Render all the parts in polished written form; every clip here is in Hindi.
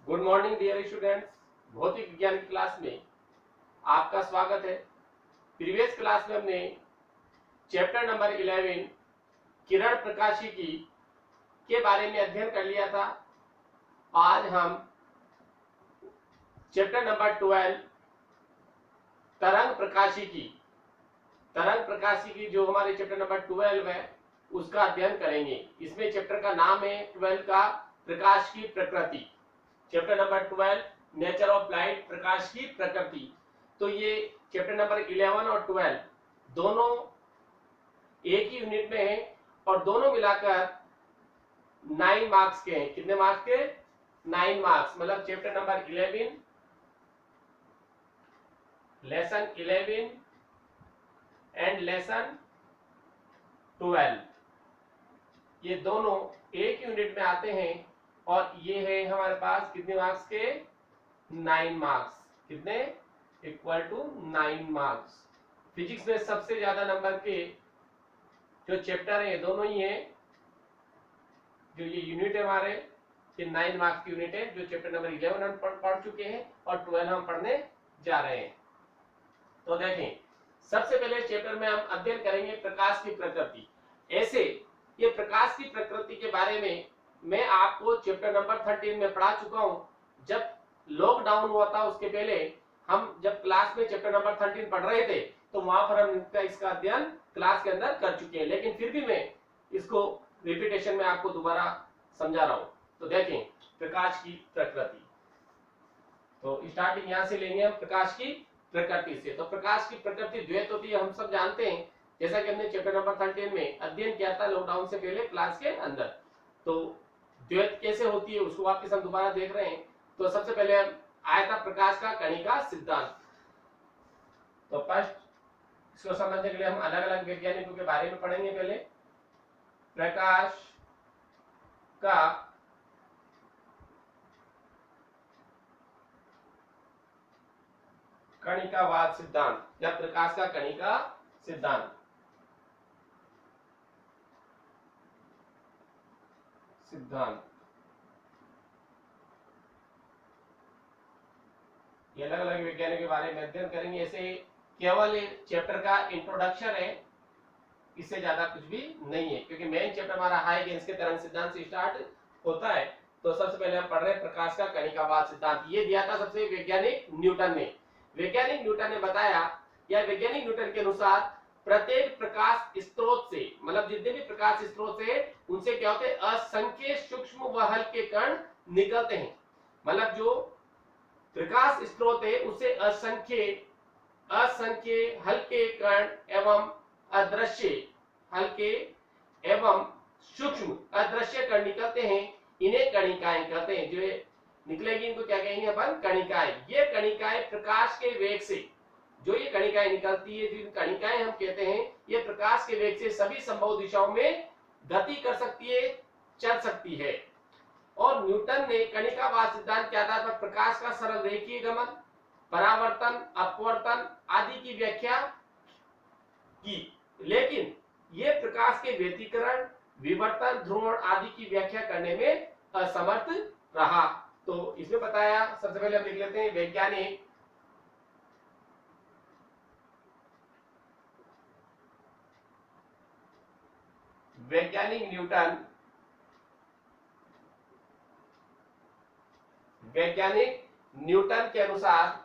Good morning dear students. भौतिक विज्ञान की क्लास में आपका स्वागत है। प्रीवियस क्लास में हमने चैप्टर नंबर 11 किरण प्रकाशिकी के बारे में अध्ययन कर लिया था। आज हम चैप्टर नंबर 12 तरंग प्रकाशिकी जो हमारे चैप्टर नंबर 12 है उसका अध्ययन करेंगे। इसमें चैप्टर का नाम है 12 का प्रकाश की प्रकृति। Chapter number 12 nature of light, प्रकाश की प्रकृति। तो ये चैप्टर नंबर 11 और 12 दोनों एक ही यूनिट में है और दोनों मिलाकर 9 मार्क्स के हैं। कितने मार्क्स के? 9 मार्क्स। मतलब chapter number 11, lesson 11 and lesson 12 ये दोनों एक यूनिट में आते हैं और ये है हमारे पास कितने मार्क्स के? 9 मार्क्स। कितने? Equal to 9 marks. फिजिक्स में सबसे ज्यादा नंबर के जो चैप्टर है ये दोनों ही है। जो ये यूनिट है हमारे, ये 9 मार्क्स की यूनिट है। जो चैप्टर नंबर 11 हम पढ़ चुके हैं और 12 हम पढ़ने जा रहे हैं। तो देखें, सबसे पहले चैप्टर में हम अध्ययन करेंगे प्रकाश की प्रकृति। ऐसे ये प्रकाश की प्रकृति के बारे में मैं आपको चैप्टर नंबर 13 में पढ़ा चुका हूं। जब लॉकडाउन हुआ था उसके पहले हम जब क्लास में चैप्टर नंबर 13 पढ़ रहे थे तो वहां पर हम इसका अध्ययन क्लास के अंदर कर चुके हैं, लेकिन फिर भी मैं इसको रिपीटेशन में आपको दोबारा समझा रहा हूं। तो देखें प्रकाश की प्रकृति। तो स्टार्टिंग यहां से लेंगे हम प्रकाश की प्रकृति से। तो प्रकाश की प्रकृति द्वैत होती है, हम सब जानते हैं, जैसा कि हमने चैप्टर नंबर 13 में अध्ययन किया था लॉकडाउन से पहले क्लास के अंदर। तो द्वैत कैसे होती है उसको वापस हम दोबारा देख रहे हैं। तो सबसे पहले आया था प्रकाश का कणिका सिद्धांत। तो फर्स्ट इसको समझने के लिए हम अलग अलग वैज्ञानिकों के बारे में पढ़ेंगे। पहले प्रकाश का कणिकावाद सिद्धांत या प्रकाश का कणिका सिद्धांत। ये अलग अलग वैज्ञानिकों के बारे में अध्ययन करेंगे। ऐसे केवल चैप्टर का इंट्रोडक्शन है, इससे ज्यादा कुछ भी नहीं है, क्योंकि मेन चैप्टर हमारा हाइगेंस के तरंग सिद्धांत से स्टार्ट होता है। तो सबसे पहले हम पढ़ रहे हैं प्रकाश का कणिकावाद सिद्धांत। ये दिया था सबसे वैज्ञानिक न्यूटन ने। वैज्ञानिक न्यूटन ने बताया या वैज्ञानिक न्यूटन के अनुसार प्रत्येक प्रकाश स्रोत से, मतलब जितने भी प्रकाश स्रोत से उनसे क्या होते हैं? असंख्य सूक्ष्म व हल्के कण निकलते हैं। मतलब जो प्रकाश स्रोत है उससे असंख्य हल्के कण एवं अदृश्य हल्के एवं सूक्ष्म अदृश्य कण निकलते हैं। इन्हें कणिकाएं कहते हैं। जो निकलेगी इनको क्या कहेंगे अपन? कणिकाएं। ये कणिकाएं प्रकाश के वेग से, जो ये कणिकाएं निकलती है, जो कणिकाएं हम कहते हैं, ये प्रकाश के वेग से सभी संभव दिशाओं में गति कर सकती है, चल सकती है। और न्यूटन ने कणिकावाद सिद्धांत के आधार पर प्रकाश का सरल रेखीय गमन, परावर्तन, अपवर्तन आदि की व्याख्या की, लेकिन ये प्रकाश के व्यतिकरण, विवर्तन, ध्रुवण आदि की व्याख्या करने में असमर्थ रहा। तो इसमें बताया, सबसे पहले हम लिख लेते हैं वैज्ञानिक न्यूटन। वैज्ञानिक न्यूटन के अनुसार,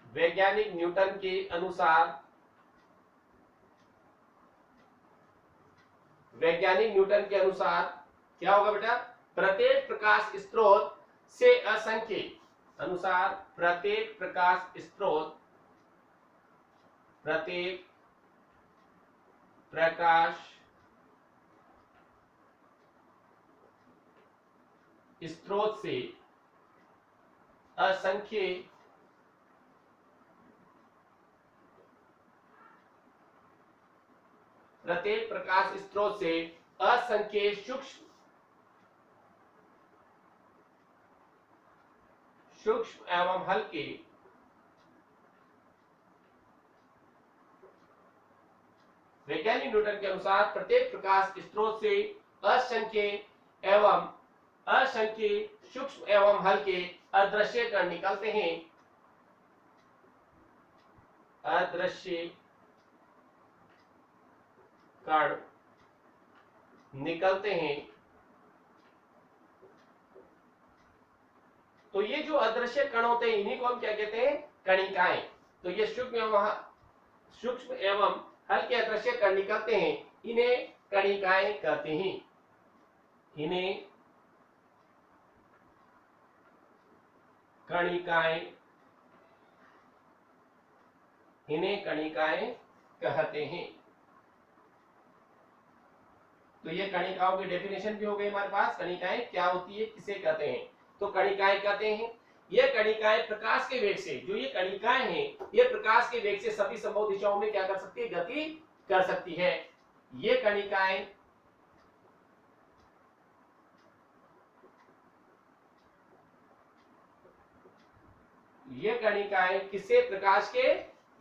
वैज्ञानिक न्यूटन के अनुसार, वैज्ञानिक न्यूटन के अनुसार क्या होगा बेटा? प्रत्येक प्रकाश स्रोत से असंख्य, अनुसार प्रत्येक प्रकाश स्रोत, प्रत्येक प्रकाश स्रोत से असंख्य प्रत्येक प्रकाश स्रोत से असंख्य सूक्ष्म एवं हल्के वैज्ञानिक न्यूटन के अनुसार प्रत्येक प्रकाश स्रोत से असंख्य एवं असंख्य सूक्ष्म एवं हल्के अदृश्य कण निकलते हैं, अदृश्य कण निकलते हैं। तो ये जो अदृश्य कण होते हैं इन्हीं को हम क्या कहते हैं, कणिकाएं। तो ये सूक्ष्म एवं हल्के अदृश्य कण निकलते हैं, इन्हें कणिकाएं कहते हैं। इन्हें कणिकाएं कहते हैं। तो ये कणिकाओं की डेफिनेशन भी हो गई हमारे पास। कणिकाएं क्या होती है, किसे कहते हैं? तो कणिकाएं कहते हैं ये कणिकाएं प्रकाश के वेग से, जो ये कणिकाएं हैं ये प्रकाश के वेग से सभी संभव दिशाओं में क्या कर सकती है, गति कर सकती है। ये कणिकाएं किससे, प्रकाश के,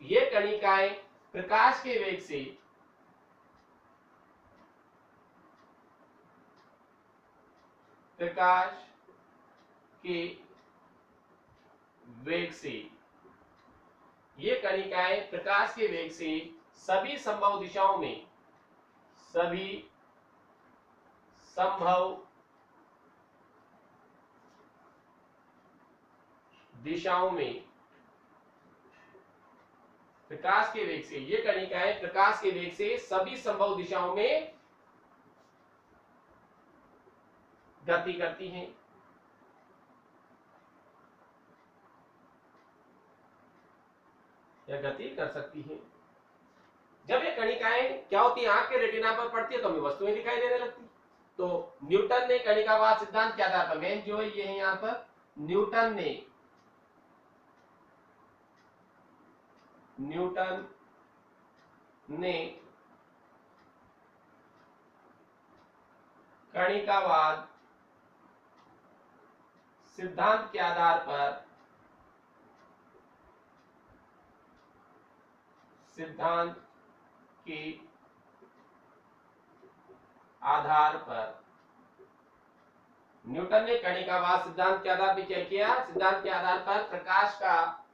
ये कणिकाएं प्रकाश के वेग से ये कणिकाएं प्रकाश के वेग से सभी संभव दिशाओं में प्रकाश के वेग से, ये कणिकाएं प्रकाश के वेग से सभी संभव दिशाओं में गति करती हैं। या गति कर सकती हैं। जब ये कणिकाएं क्या होती है, आंख के रेटिना पर पड़ती है तो हमें वस्तुएं दिखाई देने लगती। तो न्यूटन ने कणिकावाद सिद्धांत के आधार पर, मेन जो है ये है यहां पर, न्यूटन ने कणिकावाद सिद्धांत के आधार पर न्यूटन ने कणिकावाद सिद्धांत के आधार पर क्या किया, सिद्धांत के आधार पर प्रकाश का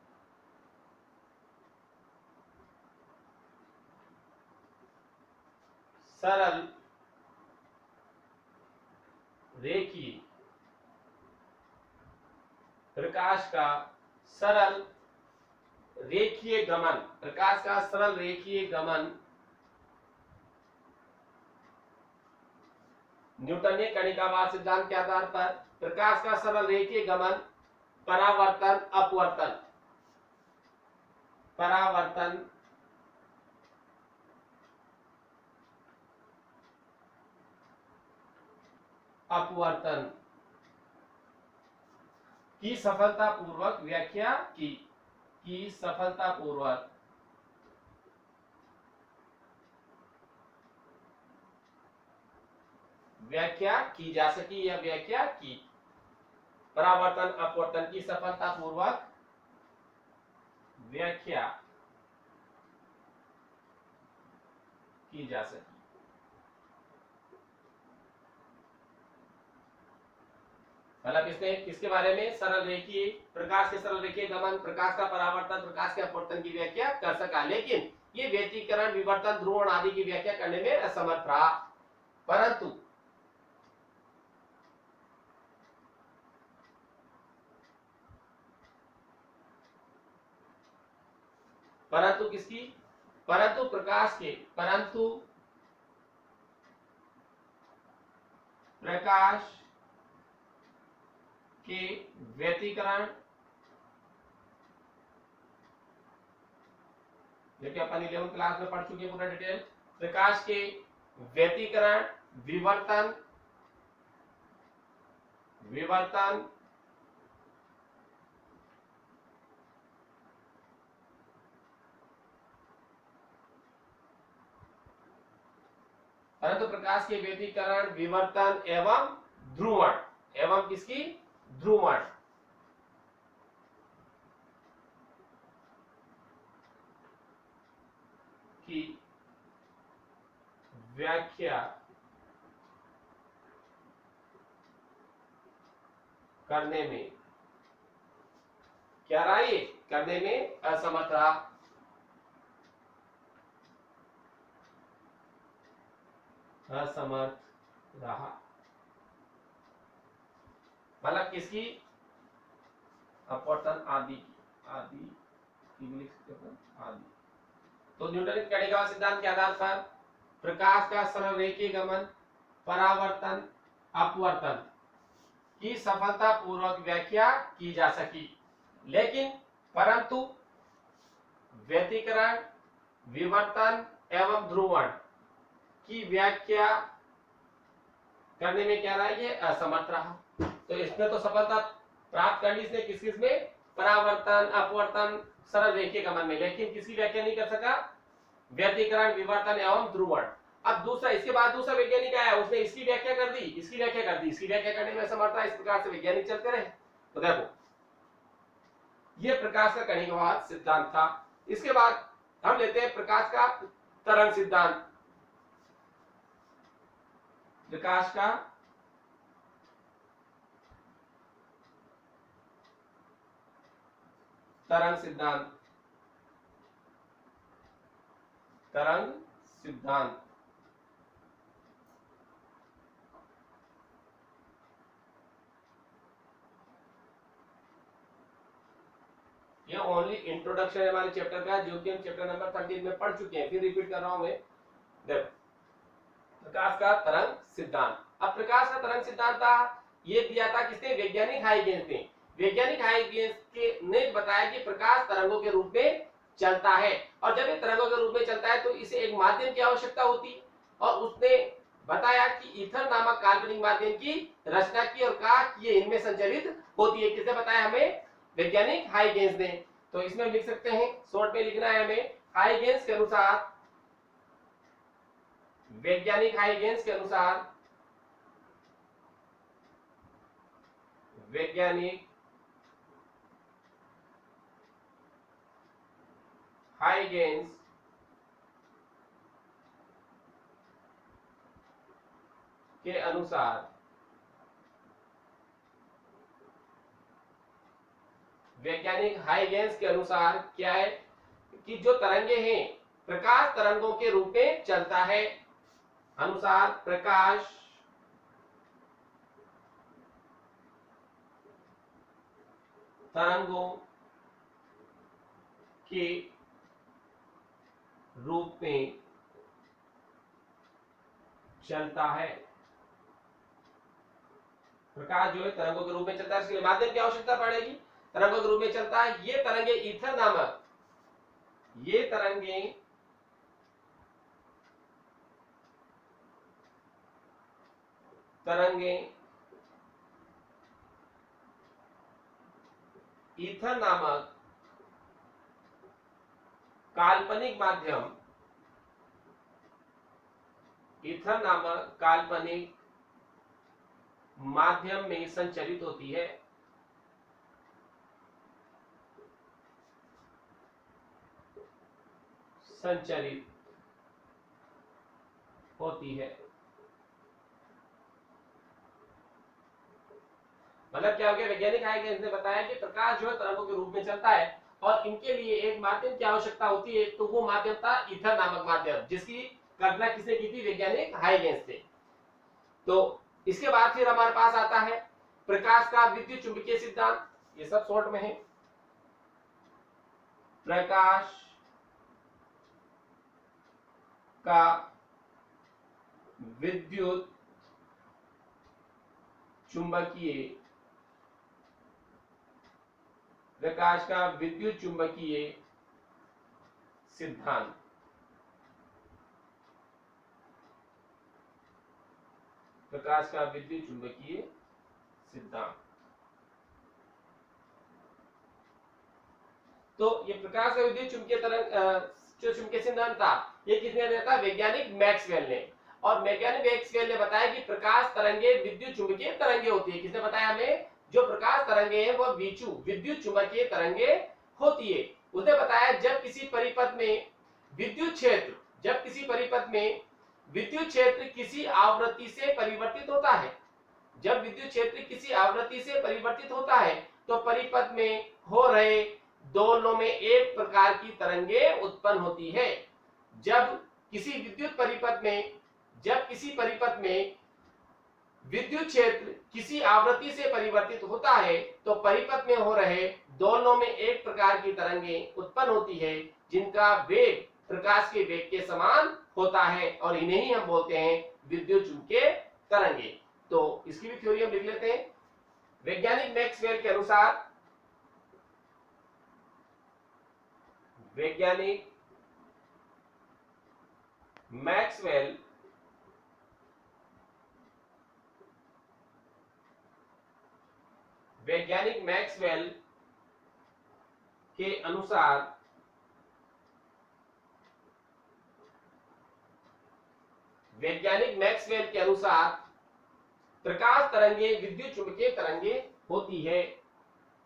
सरल रेखीय गमन, न्यूटन ने कणिकावाद सिद्धांत के आधार पर प्रकाश का सरल रेखीय गमन, परावर्तन अपवर्तन की सफलतापूर्वक व्याख्या की जा सकी या व्याख्या की। परावर्तन अपवर्तन की सफलतापूर्वक व्याख्या की जा सकी। मतलब किसके बारे में, सरल रेखीय, प्रकाश के सरल रेखीय गमन, प्रकाश का परावर्तन, प्रकाश के अपवर्तन की व्याख्या कर सका। लेकिन ये व्यतिकरण, विवर्तन, ध्रुवण आदि की व्याख्या करने में असमर्थ रहा। परंतु किसकी, परंतु प्रकाश के व्यतिकरण, देखिए अपन 11वीं क्लास में पढ़ चुके पूरा डिटेल। प्रकाश के व्यतिकरण, विवर्तन परंतु प्रकाश के व्यतिकरण, विवर्तन एवं ध्रुवण, एवं किसकी, ध्रुवण की व्याख्या करने में क्या रहा, ये करने में असमर्थ रहा। असमर्थ रहा मतलब किसकी, अपवर्तन आदि की, आदि आदि। तो न्यूटन के कणिका सिद्धांत के आधार पर प्रकाश का सरल रेखीय गमन, परावर्तन, अपवर्तन की सफलतापूर्वक व्याख्या की जा सकी, लेकिन परंतु व्यतिकरण, विवर्तन एवं ध्रुवण की व्याख्या करने में क्या रहा, ये असमर्थ रहा। तो इसमें तो सफलता प्राप्त कर ली इसने, किस में, परावर्तन, अपवर्तन, सरल रेखीय गमन में, लेकिन किसकी व्याख्या नहीं कर सका, व्यतिकरण, विवर्तन एवं ध्रुवण। अब दूसरा, इसके बाद दूसरा वैज्ञानिक आया, उसने इसकी व्याख्या कर दी, इसकी व्याख्या कर दी, इसकी व्याख्या करने में असमर्थ था। इस प्रकार से वैज्ञानिक चलते रहे। तो देखो ये प्रकाश का कणिकावाद सिद्धांत था। इसके बाद हम लेते हैं प्रकाश का तरंग सिद्धांत। प्रकाश का तरंग सिद्धांत, तरंग सिद्धांत। ये ओनली इंट्रोडक्शन है हमारे चैप्टर का, जो कि हम चैप्टर नंबर 13 में पढ़ चुके हैं, फिर रिपीट कर रहा हूं मैं। देखो प्रकाश का तरंग सिद्धांत। अब प्रकाश का तरंग सिद्धांत था, ये दिया था किसने, वैज्ञानिक हाइगेंस ने। वैज्ञानिक हाइगेंस ने बताया कि प्रकाश तरंगों के रूप में चलता है, और जब ये तरंगों के रूप में चलता है तो इसे एक माध्यम की आवश्यकता होती, और उसने बताया कि ईथर नामक काल्पनिक माध्यम की रचना की, और कहा कि ये इनमें संचरित होती है। किसने बताया हमें, वैज्ञानिक हाइगेंस ने। तो इसमें लिख सकते हैं, शॉर्ट में लिखना है हमें, हाइगेंस के अनुसार, वैज्ञानिक हाइगेंस के अनुसार, वैज्ञानिक हाइगेंस के अनुसार वैज्ञानिक हाइगेंस के अनुसार क्या है कि जो तरंगे हैं प्रकाश तरंगों के रूप में चलता है, अनुसार प्रकाश तरंगों के रूप में चलता है। प्रकाश जो है तरंगों के रूप में चलता है, इसके लिए माध्यम की आवश्यकता पड़ेगी। तरंगों के रूप में चलता है, ये तरंगे ईथर नामक, ये तरंगे ईथर नामक काल्पनिक माध्यम, ईथर नामक काल्पनिक माध्यम में संचरित होती है। संचरित होती है मतलब क्या हो गया, वैज्ञानिक हाइगेंस ने बताया कि प्रकाश जो है तरंगों के रूप में चलता है, और इनके लिए एक माध्यम की आवश्यकता होती है। तो वो माध्यम था ईथर नामक माध्यम, जिसकी कल्पना किसने की थी, वैज्ञानिक हाइगेंस ने। तो इसके बाद फिर हमारे पास आता है प्रकाश का विद्युत चुंबकीय सिद्धांत। ये सब शॉर्ट में है। प्रकाश का विद्युत चुंबकीय, प्रकाश का विद्युत चुंबकीय सिद्धांत। प्रकाश का विद्युत चुंबकीय सिद्धांत। तो ये प्रकाश का विद्युत चुंबकीय तरंग जो चुंबकीय सिद्धांत था, ये किसने दिया था, वैज्ञानिक मैक्सवेल ने। और वैज्ञानिक मैक्सवेल ने बताया कि प्रकाश तरंगे विद्युत चुंबकीय तरंगे होती है। किसने बताया हमें, जो प्रकाश तरंगे हैं वो विद्युत चुंबकीय तरंगे होती है। उसने बताया जब किसी परिपथ में विद्युत क्षेत्र, जब किसी परिपथ में विद्युत क्षेत्र किसी आवृत्ति से परिवर्तित होता है, जब विद्युत क्षेत्र किसी आवृत्ति से परिवर्तित होता है तो परिपथ में हो रहे दोलनों में एक प्रकार की तरंगे उत्पन्न होती है। जब किसी परिपथ में विद्युत क्षेत्र किसी आवृत्ति से परिवर्तित होता है तो परिपथ में हो रहे दोलनों में एक प्रकार की तरंगे उत्पन्न होती है जिनका वेग प्रकाश के वेग के समान होता है और इन्हें ही हम बोलते हैं विद्युत चुंबकीय तरंगे। तो इसकी भी थ्योरी हम लिख लेते हैं। वैज्ञानिक मैक्सवेल के अनुसार वैज्ञानिक मैक्सवेल के अनुसार प्रकाश तरंगे विद्युत चुंबकीय तरंगे होती है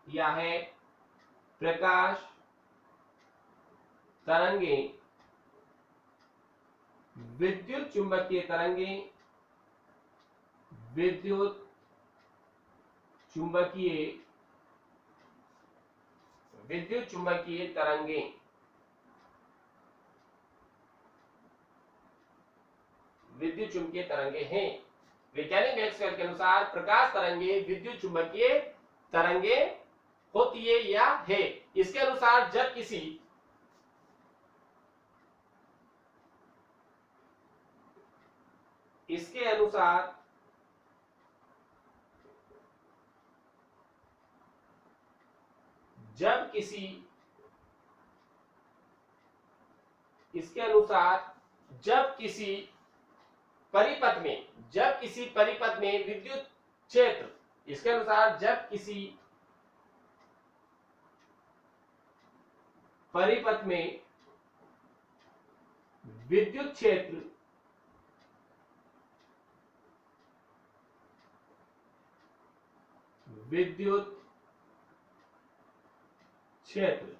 या है प्रकाश तरंगे विद्युत चुंबकीय तरंगे विद्युत चुंबकीय तरंगे विद्युत चुंबकीय तरंगे हैं। वैज्ञानिक मैक्सवेल के अनुसार प्रकाश तरंगे विद्युत चुंबकीय तरंगे होती है या है। इसके अनुसार जब किसी परिपथ में विद्युत क्षेत्र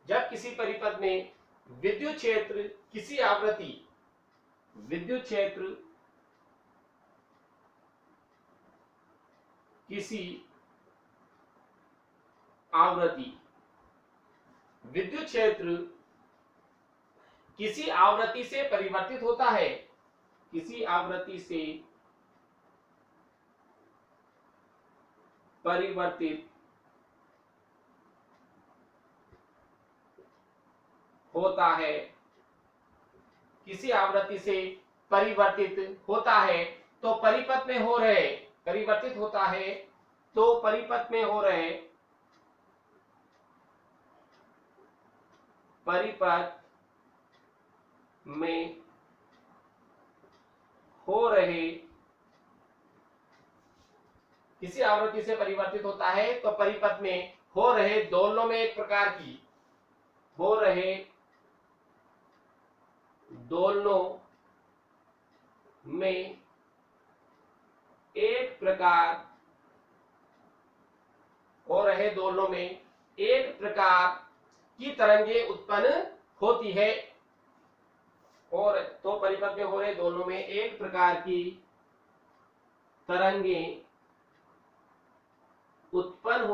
जब किसी परिपथ में विद्युत क्षेत्र किसी आवृत्ति से परिवर्तित होता है तो परिपथ में हो रहे दोलनों में एक प्रकार की तरंगे उत्पन्न होती है और तो परिपथ में हो रहे दोलनों में एक प्रकार की तरंगे उत्पन्न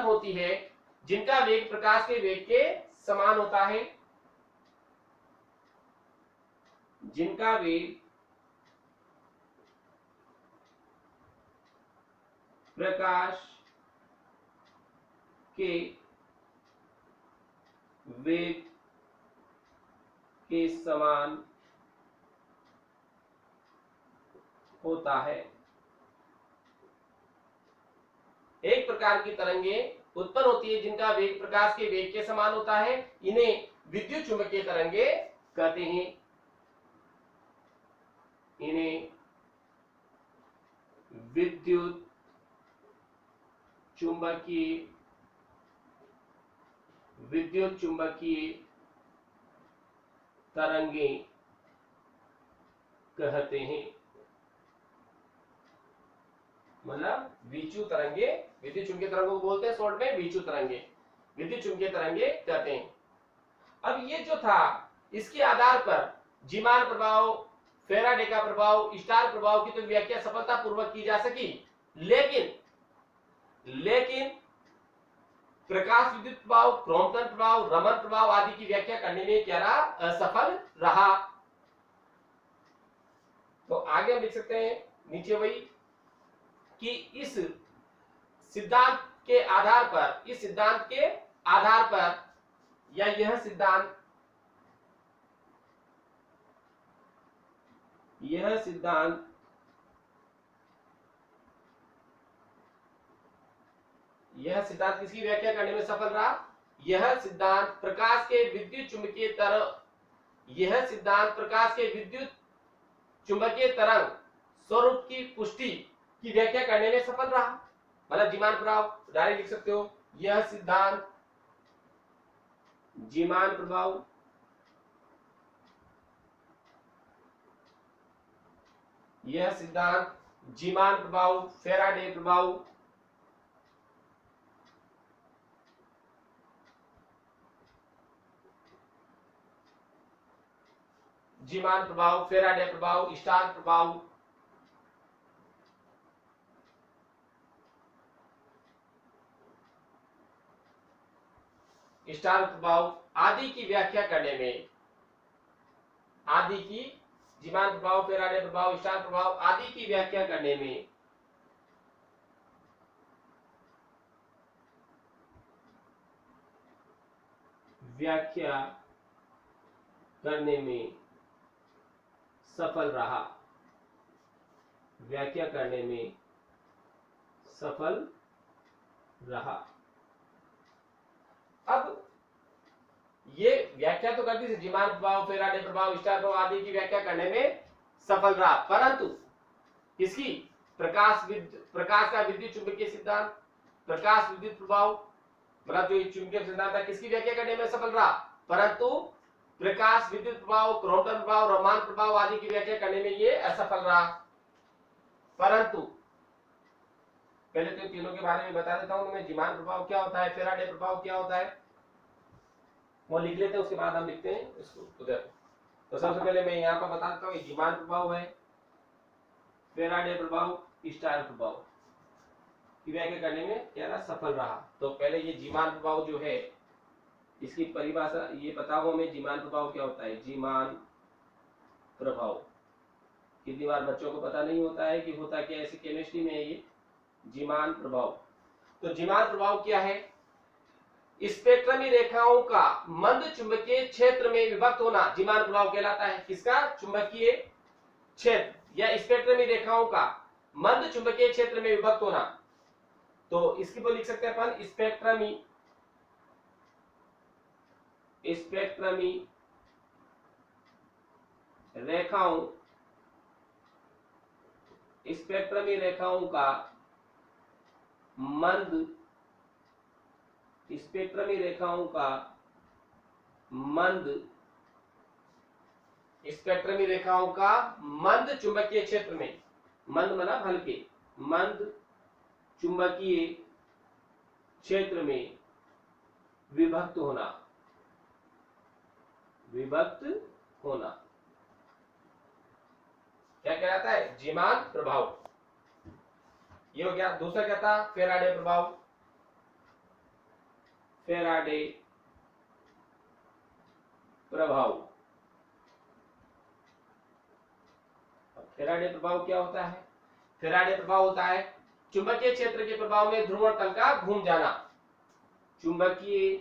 होती है जिनका वेग प्रकाश के वेग के समान होता है प्रकाश के वेग के समान होता है। एक प्रकार की तरंगे उत्पन्न होती है जिनका वेग प्रकाश के वेग के समान होता है, इन्हें विद्युत चुंबकीय तरंगे कहते हैं। विद्युत चुंबकीय तरंगे कहते हैं। मतलब विचु तरंगे, विद्युत चुंबकीय तरंगों को बोलते हैं शॉर्ट में विचु तरंगे, विद्युत चुंबकीय तरंगे कहते हैं। अब ये जो था इसके आधार पर जीमान प्रभाव, फेराडे का प्रभाव, स्टार प्रभाव की तो व्याख्या सफलतापूर्वक की जा सकी, लेकिन प्रकाश विद्युत प्रभाव, क्रॉम्पटन प्रभाव, रमन प्रभाव आदि की व्याख्या करने में क्या रहा? असफल रहा। तो आगे हम लिख सकते हैं नीचे वही कि इस सिद्धांत के आधार पर या यह सिद्धांत किसकी व्याख्या करने में सफल रहा? यह सिद्धांत प्रकाश के विद्युत चुंबकीय तरंग स्वरूप की पुष्टि की व्याख्या करने में सफल रहा। मतलब जीमान प्रभाव डायरेक्ट लिख सकते हो, यह सिद्धांत जीमान प्रभाव फेराडे प्रभाव स्टार प्रभाव आदि की व्याख्या करने में, जीमान प्रभाव, फेराडे प्रभाव, स्टार प्रभाव आदि की व्याख्या करने में सफल रहा। अब ये व्याख्या तो करती थी, जीमान प्रभाव, फेराडे प्रभाव, स्टार प्रभाव आदि की व्याख्या करने में सफल रहा, परंतु किसकी? प्रकाश का विद्युत चुंबकीय सिद्धांत, प्रकाश विद्युत प्रभाव, मतलब जो चुंबकीय सिद्धांत था, किसकी व्याख्या करने में सफल रहा? परंतु प्रकाश विद्युत प्रभाव, क्रॉम्पटन प्रभाव, रमान प्रभाव आदि की व्याख्या करने में ये असफल रहा। परंतु पहले तो तीनों के बारे में बता देता हूं मैं, जीमान प्रभाव क्या होता है, फेराडे प्रभाव क्या होता है, वो लिख लेते हैं, उसके बाद हम लिखते हैं इसको उधर। तो सबसे पहले मैं यहाँ पर बता देता हूँ, जीमान प्रभाव है, फेराडे प्रभाव, स्टार प्रभाव की व्याख्या करने में क्या रहा? सफल रहा। तो पहले ये जीमान प्रभाव जो है इसकी परिभाषा ये बताओ हमें, जीमान प्रभाव क्या होता है? जीमान प्रभाव कितनी बार बच्चों को पता नहीं होता है कि होता क्या, ऐसी केमिस्ट्री में है ये जीमान प्रभाव। तो जीमान प्रभाव क्या है? स्पेक्ट्रमी रेखाओं का मंद चुंबकीय क्षेत्र में विभक्त होना जीमान प्रभाव कहलाता है। किसका? चुंबकीय क्षेत्र या स्पेक्ट्रमी रेखाओं का मंद चुंबकीय क्षेत्र में विभक्त होना। तो इसकी को लिख सकते हैं अपन, स्पेक्ट्रमी रेखाओं का मंद चुंबकीय क्षेत्र में, मंद मतलब हल्के, मंद चुंबकीय क्षेत्र में विभक्त होना क्या कहलाता है? जीमान प्रभाव। ये हो गया। दूसरा क्या था? फेराडे प्रभाव। फेराडे प्रभाव क्या होता है? फेराडे प्रभाव होता है चुंबकीय क्षेत्र के प्रभाव में ध्रुवण तल का घूम जाना। चुंबकीय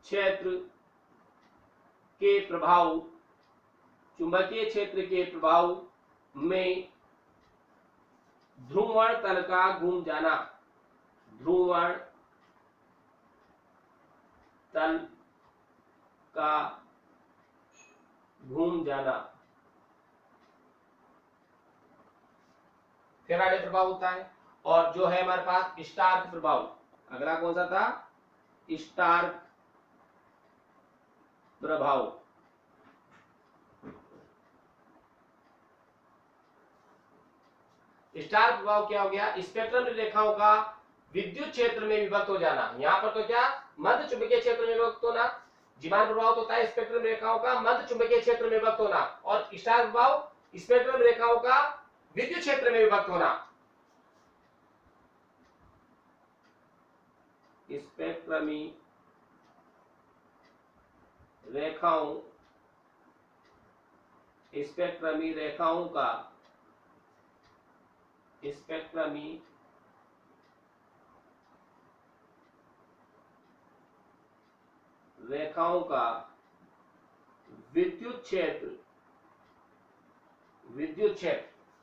क्षेत्र के प्रभाव में ध्रुवण तल का घूम जाना। फेराडे प्रभाव होता है। और जो है हमारे पास स्टार्क प्रभाव, अगला कौन सा था? स्टार्क प्रभाव। स्टार प्रभाव क्या हो गया? स्पेक्ट्रम रेखाओं का विद्युत क्षेत्र में विभक्त हो जाना। यहाँ पर तो क्या? मध्य चुंबकीय क्षेत्र में विभक्त होना, जीवान प्रभाव तो होता है स्पेक्ट्रम रेखाओं का मध्य चुंबकीय क्षेत्र में विभक्त होना, और स्टार प्रभाव स्पेक्ट्रम रेखाओं का विद्युत क्षेत्र में विभक्त होना। स्पेक्ट्रमी रेखाओं स्पेक्ट्रमी रेखाओं का स्पेक्ट्रमी रेखाओं का विद्युत क्षेत्र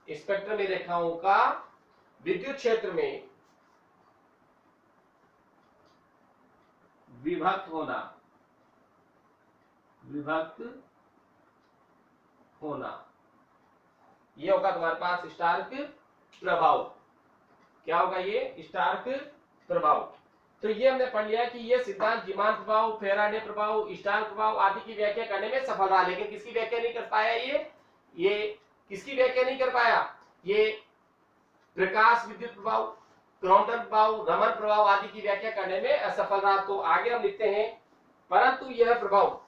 स्पेक्ट्रमी रेखाओं का विद्युत क्षेत्र में विभक्त होना, ये होगा तुम्हारे पास स्टार्क प्रभाव। क्या होगा ये? स्टार्क प्रभाव। तो ये हमने पढ़ लिया कि ये सिद्धांत जीमान प्रभाव, फैराडे प्रभाव, स्टार्क प्रभाव आदि की व्याख्या करने में सफल रहा, लेकिन किसकी व्याख्या नहीं कर पाया? ये किसकी व्याख्या नहीं कर पाया? ये प्रकाश विद्युत प्रभाव, क्रॉम्पटन प्रभाव, रमन प्रभाव आदि की व्याख्या करने में असफल रहा। तो आगे हम लिखते हैं, परंतु यह प्रभाव,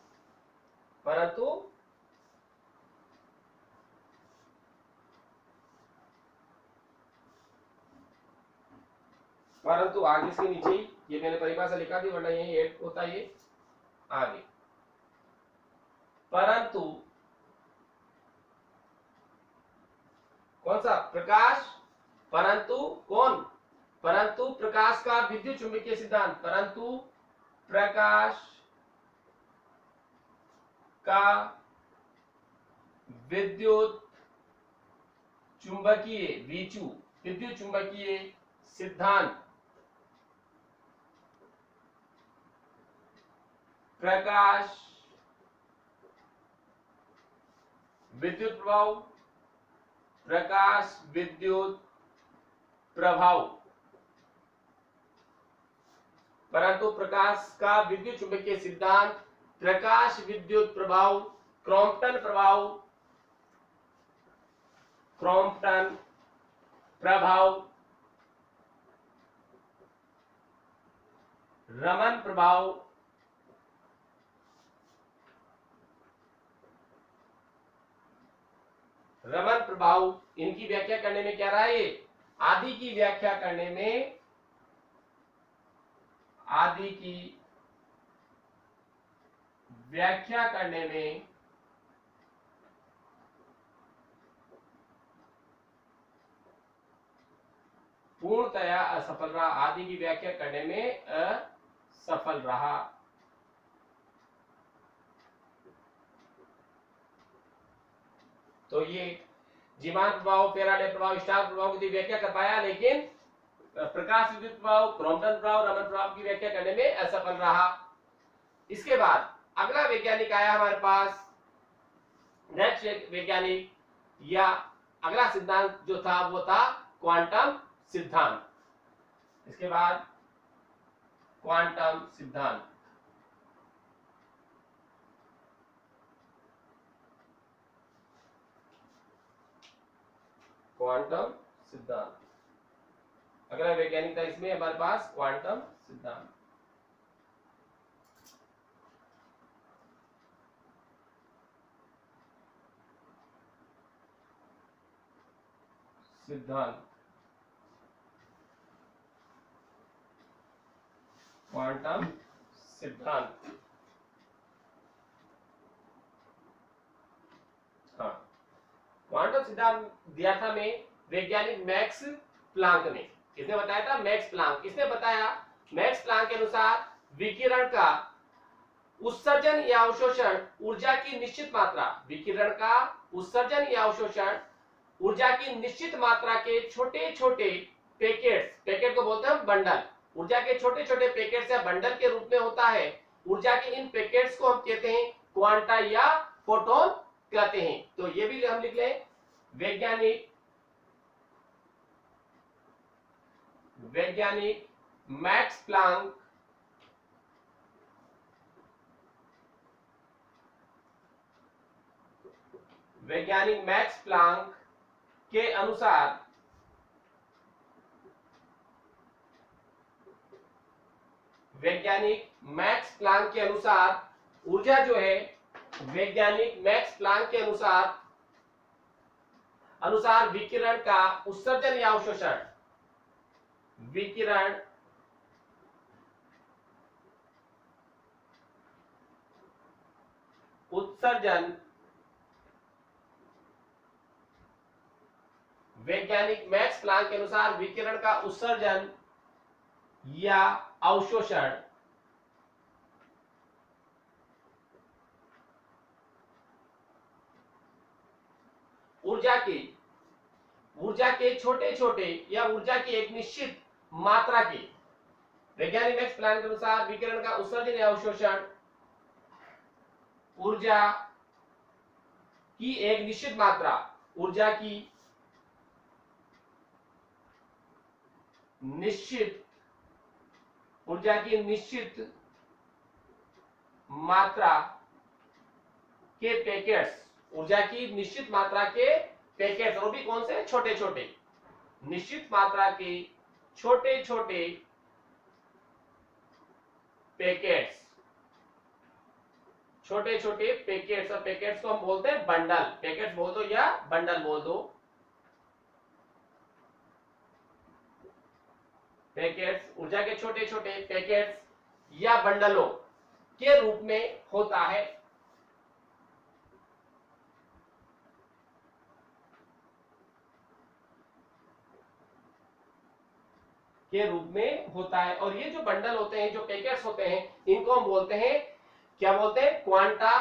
परंतु आगे इसके नीचे ही ये मैंने परिभाषा लिखा थी, वरना यही ऐड होता है ये आगे। परंतु कौन सा? प्रकाश। परंतु कौन? परंतु प्रकाश का विद्युत चुंबकीय सिद्धांत, परंतु प्रकाश का विद्युत चुंबकीय विद्युत चुंबकीय सिद्धांत प्रकाश विद्युत प्रभाव, प्रकाश विद्युत प्रभाव, परंतु प्रकाश का विद्युत चुंबकीय सिद्धांत प्रकाश विद्युत प्रभाव, क्रॉम्पटन प्रभाव, रमन प्रभाव, इनकी व्याख्या करने में क्या रहा है? ये आदि की व्याख्या करने में पूर्णतया असफल रहा, आदि की व्याख्या करने में असफल रहा। तो ये जीवान प्रभाव, फैराडे प्रभाव, स्टार्क प्रभाव की व्याख्या कर पाया, लेकिन प्रकाश विद्युत प्रभाव, क्रॉम्पटन प्रभाव, रमन प्रभाव की व्याख्या करने में असफल रहा। इसके बाद अगला वैज्ञानिक आया हमारे पास, नेक्स्ट वैज्ञानिक या अगला सिद्धांत जो था वो था क्वांटम सिद्धांत। इसके बाद क्वांटम सिद्धांत। क्वांटम सिद्धांत अगला वैज्ञानिक था, इसमें हमारे पास क्वांटम सिद्धांत। क्वांटम सिद्धांत। हाँ, क्वांटम सिद्धांत दिया था में वैज्ञानिक मैक्स प्लांक ने। किसने बताया था? Max Planck. किसने बताया? मैक्स प्लांक के अनुसार विकिरण का उत्सर्जन या अवशोषण ऊर्जा की निश्चित मात्रा, विकिरण का उत्सर्जन या अवशोषण ऊर्जा की निश्चित मात्रा के छोटे छोटे पैकेट को बोलते हैं बंडल, ऊर्जा के छोटे छोटे पैकेट्स या बंडल के रूप में होता है। ऊर्जा के इन पैकेट्स को हम कहते हैं क्वांटा या फोटोन कहते हैं। तो ये भी हम लिख लें, वैज्ञानिक मैक्स प्लांक के अनुसार ऊर्जा जो है वैज्ञानिक मैक्स प्लांक के अनुसार विकिरण का उत्सर्जन या अवशोषण, विकिरण उत्सर्जन, वैज्ञानिक मैक्स प्लांक के अनुसार विकिरण का उत्सर्जन या अवशोषण ऊर्जा के छोटे छोटे या ऊर्जा की एक निश्चित मात्रा के, वैज्ञानिक मैक्स प्लांक के अनुसार विकिरण का उत्सर्जन या अवशोषण ऊर्जा की एक निश्चित मात्रा, ऊर्जा की निश्चित मात्रा के पैकेट्स, ऊर्जा की निश्चित मात्रा के पैकेट्स, और भी कौन से, छोटे छोटे, निश्चित मात्रा के छोटे छोटे पैकेट्स, छोटे छोटे पैकेट्स, और पैकेट्स को हम बोलते हैं बंडल, पैकेट्स बोल दो या बंडल बोल दो, पैकेट्स, ऊर्जा के छोटे छोटे पैकेट्स या बंडलों के रूप में होता है। और ये जो बंडल होते हैं, जो पैकेट्स होते हैं, इनको हम बोलते हैं, क्या बोलते हैं, क्वांटा।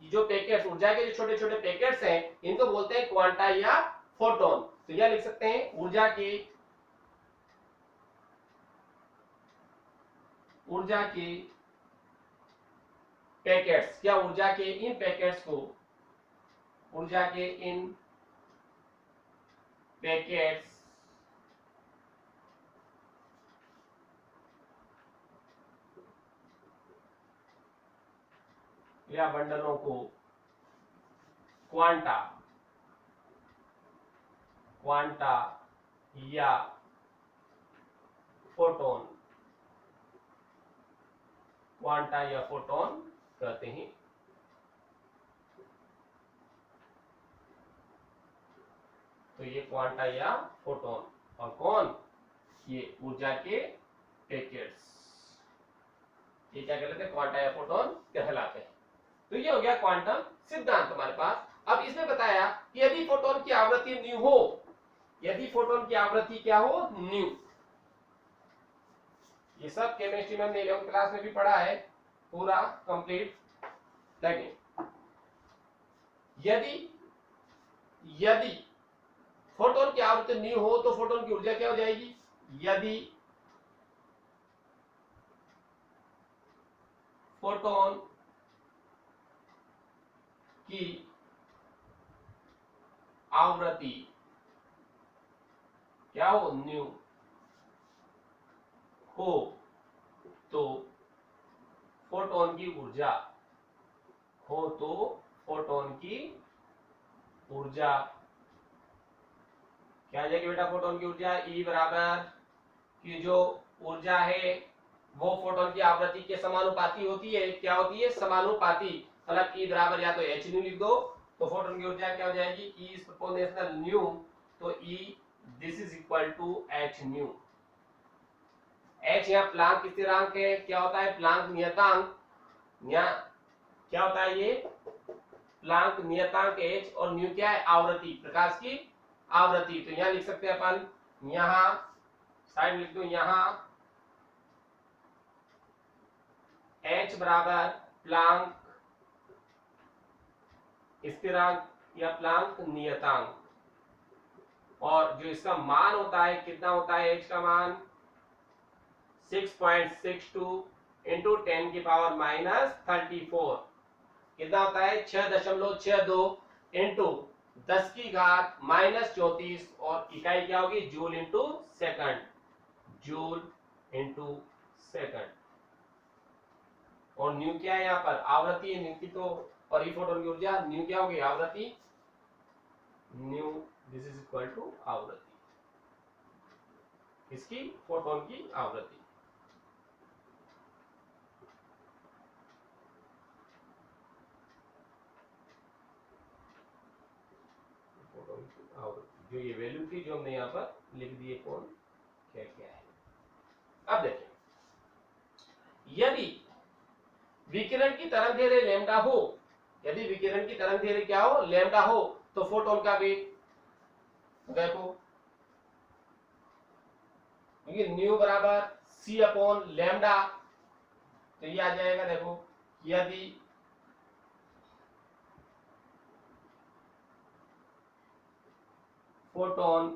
जो पैकेट्स, ऊर्जा के जो छोटे छोटे पैकेट्स हैं, इनको बोलते हैं क्वांटा या फोटोन। तो यह लिख सकते हैं ऊर्जा के पैकेट्स, क्या ऊर्जा के इन पैकेट्स को, ऊर्जा के इन पैकेट्स या बंडलों को क्वांटा या फोटोन, क्वांटा या फोटोन कहते हैं। तो ये क्वांटा या फोटोन, और कौन, ये ऊर्जा के पैकेट्स, ये क्या कहलाते हैं, क्वांटा या फोटोन कहलाते हैं। तो ये हो गया क्वांटम सिद्धांत हमारे पास। अब इसमें बताया कि यदि फोटोन की आवृत्ति न्यू हो, यदि फोटोन की आवृत्ति क्या हो, न्यू, ये सब केमिस्ट्री में हमने 11th क्लास में भी पढ़ा है, पूरा कंप्लीट। लेकिन यदि फोटोन की आवृत्ति न्यू हो तो फोटोन की ऊर्जा क्या हो जाएगी, यदि फोटोन की आवृत्ति क्या हो, न्यू हो, तो फोटोन की ऊर्जा क्या आ जाएगी बेटा, फोटोन की ऊर्जा E बराबर की जो ऊर्जा है वो फोटोन की आवृत्ति के समानुपाती होती है। क्या होती है, समानुपाती, मतलब E बराबर या तो h न्यू लिख दो, तो फोटोन की ऊर्जा क्या हो जाएगी, E इज प्रोपोर्शनल न्यू, तो E this is equal to h nu. h यहाँ प्लांक स्थिरांक है, क्या होता है, प्लांक नियतांक, यहाँ क्या होता है, ये प्लांक नियतांक h, और न्यू क्या है, आवृत्ति, प्रकाश की आवृत्ति। तो यहाँ लिख सकते हैं अपन, यहाँ साइड लिख दो, यहाँ h बराबर प्लांक स्थिरांक या प्लांक नियतांक, और जो इसका मान होता है, कितना होता है h का मान, 6.62 इंटू 10 की पावर -34, कितना होता है, 6.62 इंटू 10 की घात -34, और इकाई क्या होगी, joule into second, joule into second. और न्यू क्या है, यहाँ पर आवृत्ति, न्यू की तो, और ई फोटोन की ऊर्जा, न्यू क्या होगी, आवृत्ति, nu this is equal to आवृत्ति, इसकी फोटोन की आवृत्ति। और जो ये वैल्यू थी जो हमने यहाँ पर लिख दिए कौन क्या क्या है। अब देखें, यदि विकिरण की तरंग दैर्घ्य लैम्डा हो, यदि विकिरण की तरंग दैर्घ्य क्या हो, लैम्डा हो, तो फोटोन का वेग देखो न्यू बराबर सी अपॉन लैम्डा, तो ये आ जाएगा। देखो यदि फोटोन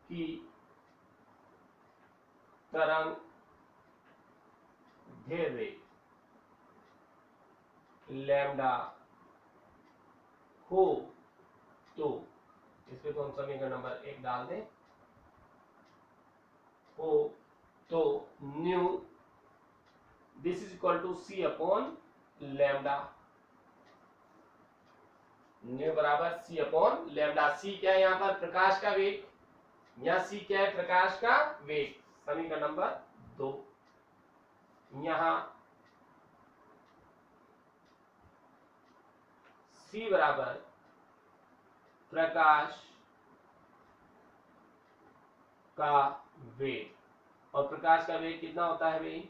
की तरंग दैर्घ्य लैम्डा हो, तो इसमें तो हम समीकरण नंबर 1 डाल दें, हो तो nu this is equal to C upon lambda, nu बराबर सी अपॉन लैम्डा। सी क्या है यहाँ पर, प्रकाश का वेग, यहाँ सी क्या है, प्रकाश का वेग, समीकरण नंबर 2। यहाँ सी बराबर प्रकाश का वेग, और प्रकाश का वेग कितना होता है भाई,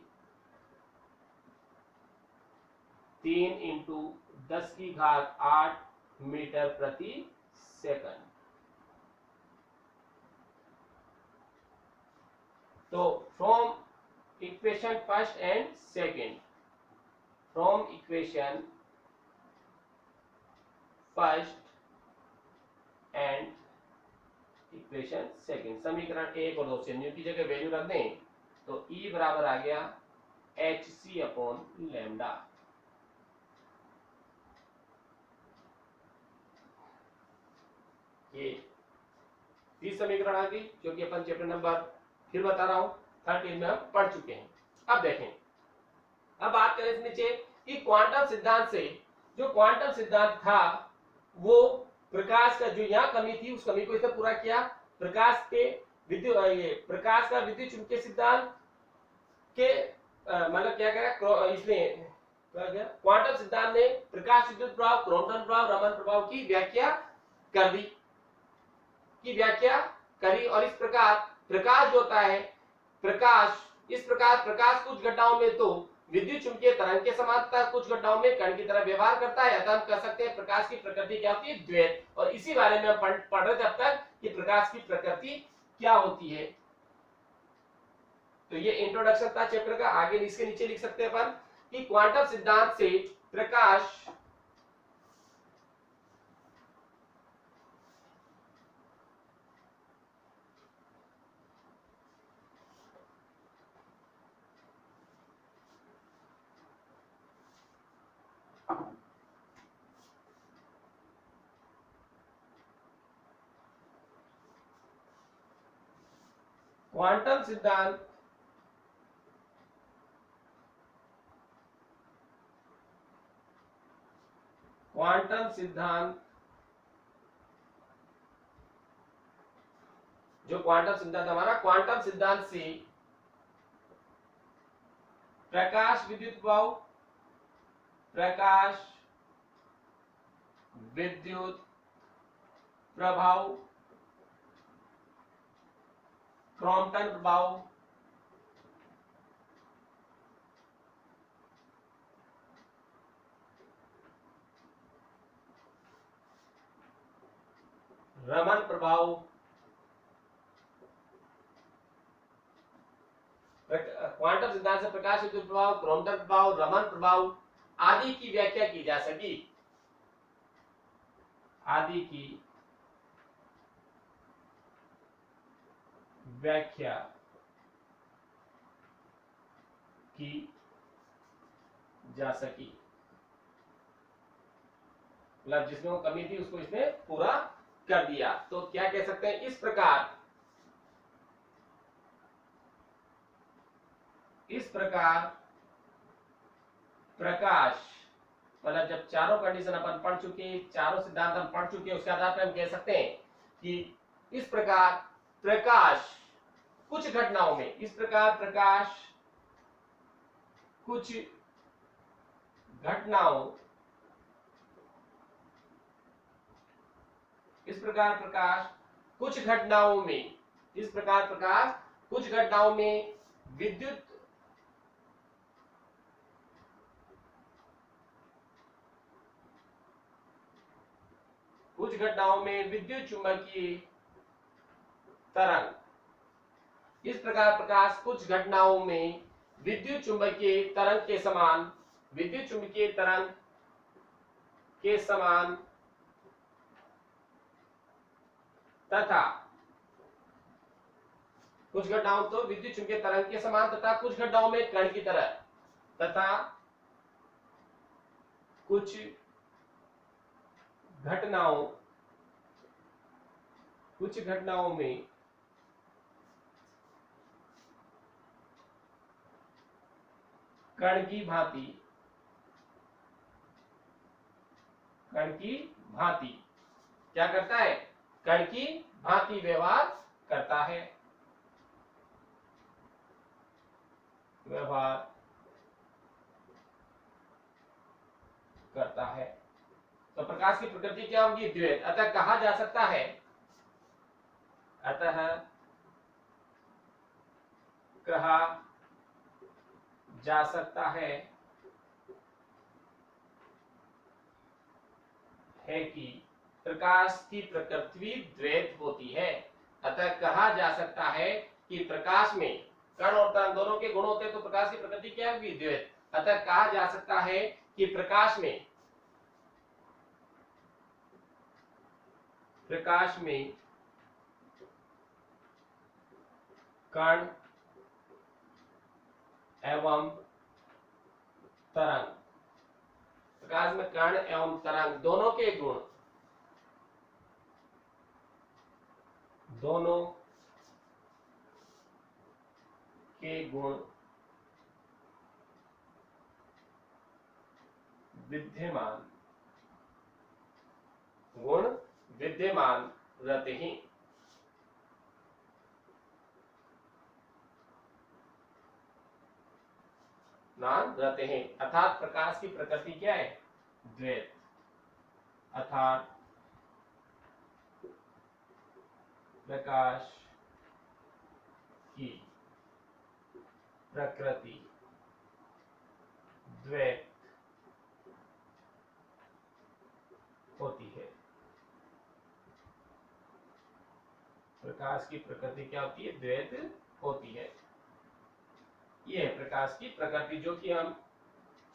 3 इंटू 10⁸ मीटर प्रति सेकंड। तो from equation first and second, from equation first and equation second, समीकरण 1 और 2 से न्यू की जगह वैल्यू रख दें, तो E बराबर आ गया hc अपॉन लैम्डा। ये 30 समीकरण आ गई, जो कि अपन चैप्टर नंबर फिर बता रहा हूं 13 में हम पढ़ चुके हैं। अब देखें, अब बात करें इस नीचे कि क्वांटम सिद्धांत से, जो क्वांटम सिद्धांत था वो प्रकाश का जो यहाँ कमी थी उस कमी को इसने पूरा किया। प्रकाश के प्रकाश का विद्युत चुंबकीय सिद्धांत के मतलब क्या करा इसने, क्वांटम सिद्धांत ने प्रकाश विद्युत प्रभाव, क्रॉम्पटन प्रभाव, रमन प्रभाव की व्याख्या कर दी, की व्याख्या करी। और इस प्रकार प्रकाश जो होता है, प्रकाश इस प्रकार प्रकाश कुछ घटनाओं में तो विद्युत चुंबकीय तरंग के समान तथा कुछ घटनाओं में कण की तरह व्यवहार करता है। अतः हम कह सकते हैं प्रकाश की प्रकृति क्या होती है, द्वैत। और इसी बारे में हम पढ़ रहे थे अब तक कि प्रकाश की प्रकृति क्या होती है। तो ये इंट्रोडक्शन था चैप्टर का। आगे इसके नीचे लिख सकते हैं अपन कि क्वांटम सिद्धांत से प्रकाश क्वांटम सिद्धांत जो क्वांटम सिद्धांत हमारा, क्वांटम सिद्धांत से प्रकाश विद्युत प्रभाव, प्रकाश विद्युत प्रभाव, क्रॉम्पटन प्रभाव, रमन प्रभाव, क्वांटम सिद्धांत से प्रकाश विद्युत प्रभाव, क्रॉम्पटन प्रभाव, रमन प्रभाव आदि की व्याख्या की जा सकी, आदि की व्याख्या की जा सकी। मतलब जिसमें वो कमी थी उसको इसने पूरा कर दिया। तो क्या कह सकते हैं, इस प्रकार प्रकाश, मतलब जब चारों कंडीशन अपन पढ़ चुके, चारों सिद्धांत हम पढ़ चुके, उसके आधार पर हम कह सकते हैं कि इस प्रकार प्रकाश कुछ घटनाओं में, इस प्रकार प्रकाश कुछ घटनाओं इस प्रकार प्रकाश कुछ घटनाओं में विद्युत चुंबकीय तरंग, इस प्रकार प्रकाश कुछ घटनाओं में विद्युत चुंबकीय तरंग के समान तथा कुछ घटनाओं तो विद्युत चुंबकीय तरंग के समान तथा कुछ घटनाओं में कण की तरह तथा कुछ घटनाओं में कण की भांति क्या करता है? कण की भांति व्यवहार करता है। तो प्रकाश की प्रकृति क्या होगी? द्वैत। अतः कहा जा सकता है कि प्रकाश की प्रकृति द्वैत होती है। अतः कहा जा सकता है कि प्रकाश में कण और तरंग दोनों के गुण होते हैं, तो प्रकाश की प्रकृति क्या होगी? द्वैत। अतः कहा जा सकता है कि प्रकाश में कण एवं तरंग, प्रकाश में कण एवं तरंग दोनों के गुण विद्यमान रहते हैं। अर्थात प्रकाश की प्रकृति क्या है? द्वैत। अर्थात प्रकाश की प्रकृति द्वैत होती है। प्रकाश की प्रकृति क्या होती है? द्वैत होती है। ये है प्रकाश की प्रकृति, जो कि हम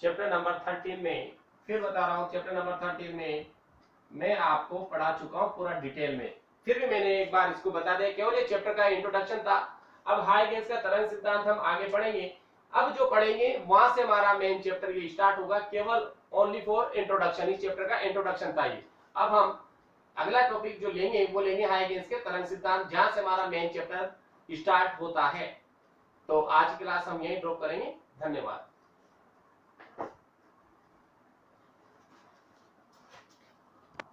चैप्टर नंबर 13 में, फिर बता रहा हूं, चैप्टर नंबर 13 में मैं आपको पढ़ा चुका हूं पूरा डिटेल में। फिर भी मैंने एक बार इसको बता दिया, केवल ये चैप्टर का इंट्रोडक्शन था। अब हाइगेंस का तरंग सिद्धांत हम आगे पढ़ेंगे। अब जो पढ़ेंगे वहां से हमारा मेन चैप्टर ये स्टार्ट होगा, केवल ओनली फॉर इंट्रोडक्शन। इस चैप्टर का इंट्रोडक्शन था ये। अब हम अगला टॉपिक जो लेंगे वो लेंगे हाइगेंस के तरंग सिद्धांत, जहां से हमारा मेन चैप्टर स्टार्ट होता है। तो आज की क्लास हम यहीं ड्रॉप करेंगे। धन्यवाद।